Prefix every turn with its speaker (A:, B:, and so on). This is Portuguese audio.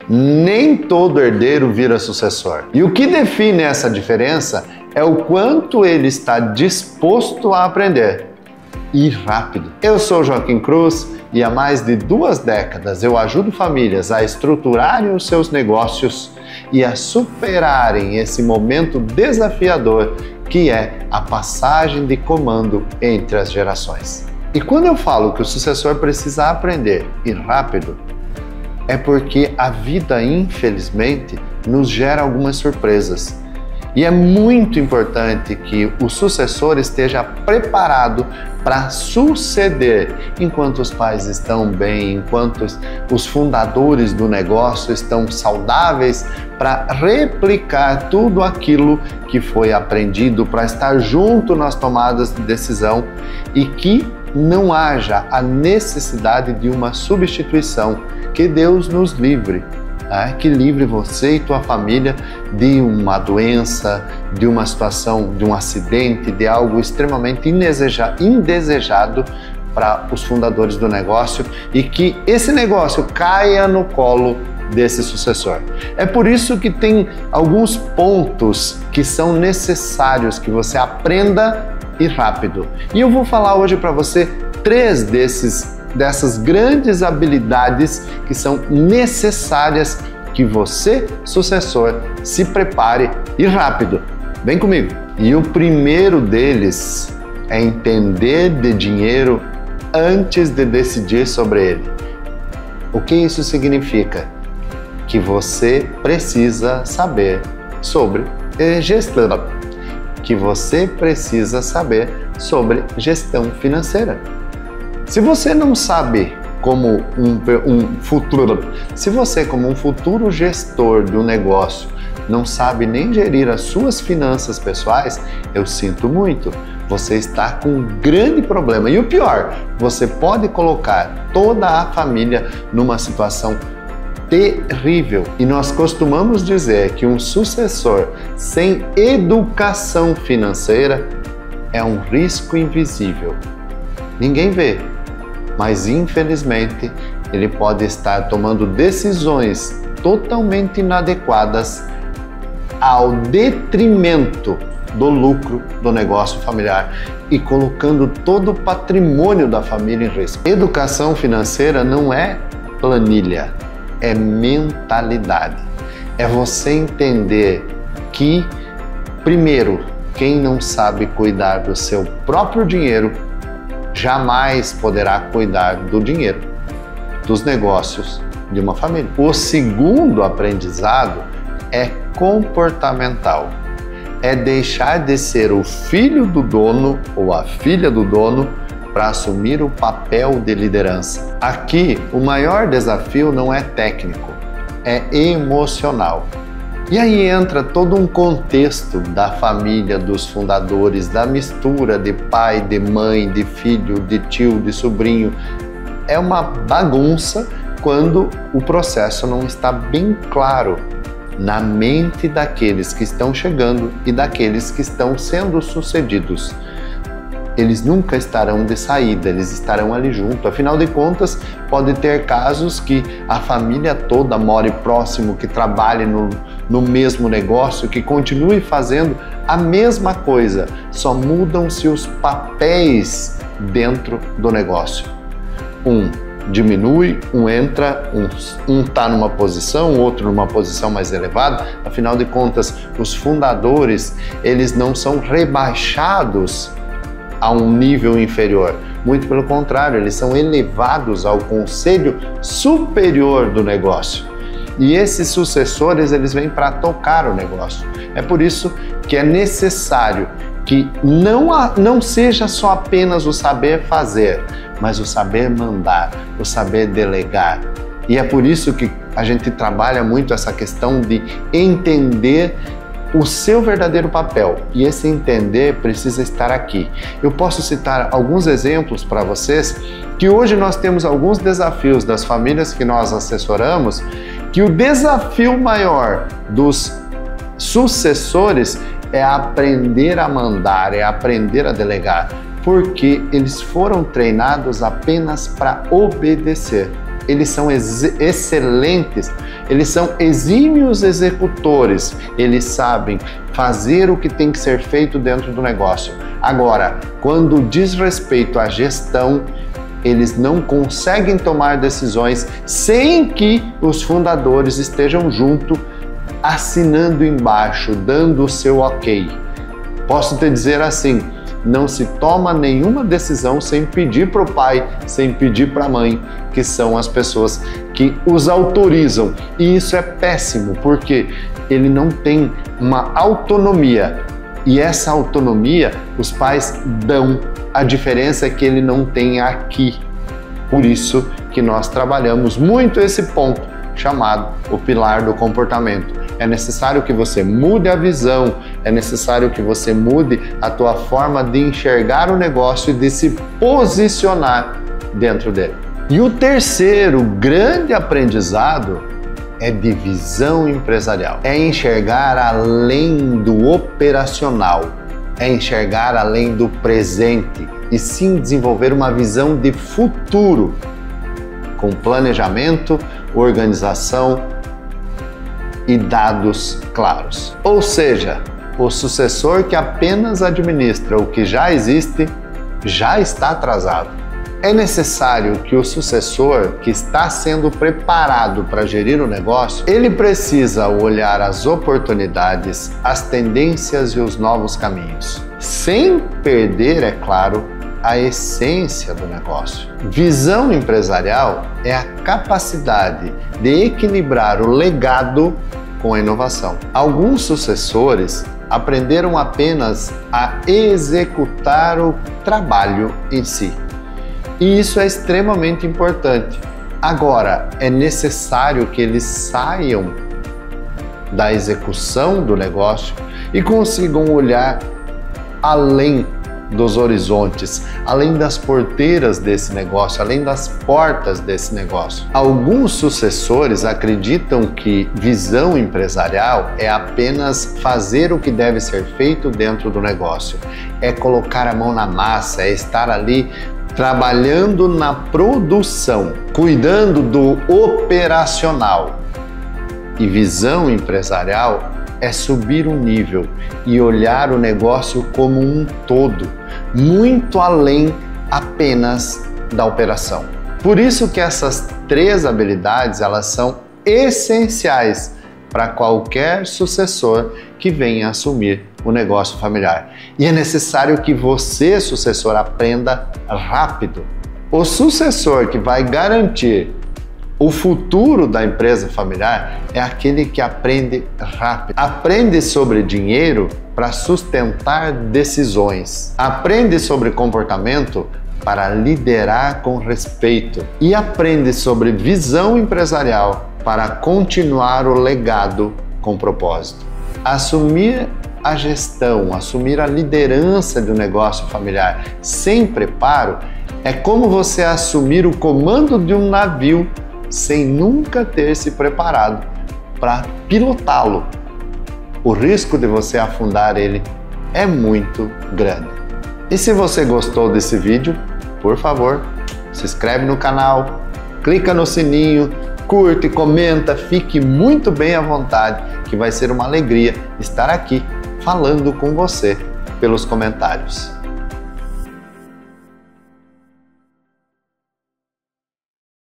A: Nem todo herdeiro vira sucessor. E o que define essa diferença é o quanto ele está disposto a aprender. E rápido. Eu sou Joaquim Cruz e há mais de 2 décadas eu ajudo famílias a estruturarem os seus negócios e a superarem esse momento desafiador que é a passagem de comando entre as gerações. E quando eu falo que o sucessor precisa aprender e rápido, é porque a vida, infelizmente, nos gera algumas surpresas. E é muito importante que o sucessor esteja preparado para suceder enquanto os pais estão bem, enquanto os fundadores do negócio estão saudáveis, para replicar tudo aquilo que foi aprendido, para estar junto nas tomadas de decisão e que não haja a necessidade de uma substituição. Que Deus nos livre. Que livre você e tua família de uma doença, de uma situação, de um acidente, de algo extremamente indesejado para os fundadores do negócio e que esse negócio caia no colo desse sucessor. É por isso que tem alguns pontos que são necessários que você aprenda e rápido. E eu vou falar hoje para você 3 dessas grandes habilidades que são necessárias que você, sucessor, se prepare e rápido. Vem comigo! E o primeiro deles é entender de dinheiro antes de decidir sobre ele. O que isso significa? Que você precisa saber sobre gestão. Que você precisa saber sobre gestão financeira. Se você não sabe como se você como um futuro gestor do negócio não sabe nem gerir as suas finanças pessoais, eu sinto muito, você está com um grande problema. E o pior, você pode colocar toda a família numa situação terrível. E nós costumamos dizer que um sucessor sem educação financeira é um risco invisível. Ninguém vê, mas infelizmente ele pode estar tomando decisões totalmente inadequadas ao detrimento do lucro do negócio familiar e colocando todo o patrimônio da família em risco. Educação financeira não é planilha, é mentalidade. É você entender que, primeiro, quem não sabe cuidar do seu próprio dinheiro jamais poderá cuidar do dinheiro, dos negócios de uma família. O segundo aprendizado é comportamental. É deixar de ser o filho do dono ou a filha do dono para assumir o papel de liderança. Aqui, o maior desafio não é técnico, é emocional. E aí entra todo um contexto da família, dos fundadores, da mistura de pai, de mãe, de filho, de tio, de sobrinho. É uma bagunça quando o processo não está bem claro na mente daqueles que estão chegando e daqueles que estão sendo sucedidos. Eles nunca estarão de saída, eles estarão ali junto. Afinal de contas, pode ter casos que a família toda more próximo, que trabalhe no mesmo negócio, que continue fazendo a mesma coisa, só mudam-se os papéis dentro do negócio. Um diminui, um entra, um está numa posição, outro numa posição mais elevada. Afinal de contas, os fundadores, eles não são rebaixados a um nível inferior. Muito pelo contrário, eles são elevados ao conselho superior do negócio. E esses sucessores, eles vêm para tocar o negócio. É por isso que é necessário que não seja só apenas o saber fazer, mas o saber mandar, o saber delegar. E é por isso que a gente trabalha muito essa questão de entender o seu verdadeiro papel, e esse entender precisa estar aqui. Eu posso citar alguns exemplos para vocês que hoje nós temos alguns desafios das famílias que nós assessoramos, que o desafio maior dos sucessores é aprender a mandar, é aprender a delegar, porque eles foram treinados apenas para obedecer. eles são excelentes, eles são exímios executores, eles sabem fazer o que tem que ser feito dentro do negócio. Agora, quando diz respeito à gestão, eles não conseguem tomar decisões sem que os fundadores estejam junto, assinando embaixo, dando o seu ok. Posso te dizer assim, não se toma nenhuma decisão sem pedir para o pai, sem pedir para a mãe, que são as pessoas que os autorizam. E isso é péssimo, porque ele não tem uma autonomia. E essa autonomia os pais dão. A diferença é que ele não tem aqui. Por isso que nós trabalhamos muito esse ponto, chamado o pilar do comportamento. É necessário que você mude a visão, é necessário que você mude a tua forma de enxergar o negócio e de se posicionar dentro dele. E o terceiro grande aprendizado é de visão empresarial. É enxergar além do operacional, é enxergar além do presente e sim desenvolver uma visão de futuro com planejamento, organização e dados claros. Ou seja, o sucessor que apenas administra o que já existe já está atrasado. É necessário que o sucessor que está sendo preparado para gerir o negócio, ele precisa olhar as oportunidades, as tendências e os novos caminhos, sem perder, é claro, a essência do negócio. Visão empresarial é a capacidade de equilibrar o legado com a inovação. Alguns sucessores aprenderam apenas a executar o trabalho em si. E isso é extremamente importante. Agora, é necessário que eles saiam da execução do negócio e consigam olhar além dos horizontes, além das porteiras desse negócio, além das portas desse negócio. Alguns sucessores acreditam que visão empresarial é apenas fazer o que deve ser feito dentro do negócio, é colocar a mão na massa, é estar ali trabalhando na produção, cuidando do operacional. E visão empresarial é subir um nível e olhar o negócio como um todo, muito além apenas da operação. Por isso que essas três habilidades, elas são essenciais para qualquer sucessor que venha assumir o negócio familiar. E é necessário que você, sucessor, aprenda rápido. O sucessor que vai garantir o futuro da empresa familiar é aquele que aprende rápido. Aprende sobre dinheiro para sustentar decisões. Aprende sobre comportamento para liderar com respeito. E aprende sobre visão empresarial para continuar o legado com propósito. Assumir a gestão, assumir a liderança do negócio familiar sem preparo é como você assumir o comando de um navio sem nunca ter se preparado para pilotá-lo. O risco de você afundar ele é muito grande. E se você gostou desse vídeo, por favor, se inscreve no canal, clica no sininho, curte, comenta, fique muito bem à vontade, que vai ser uma alegria estar aqui falando com você pelos comentários.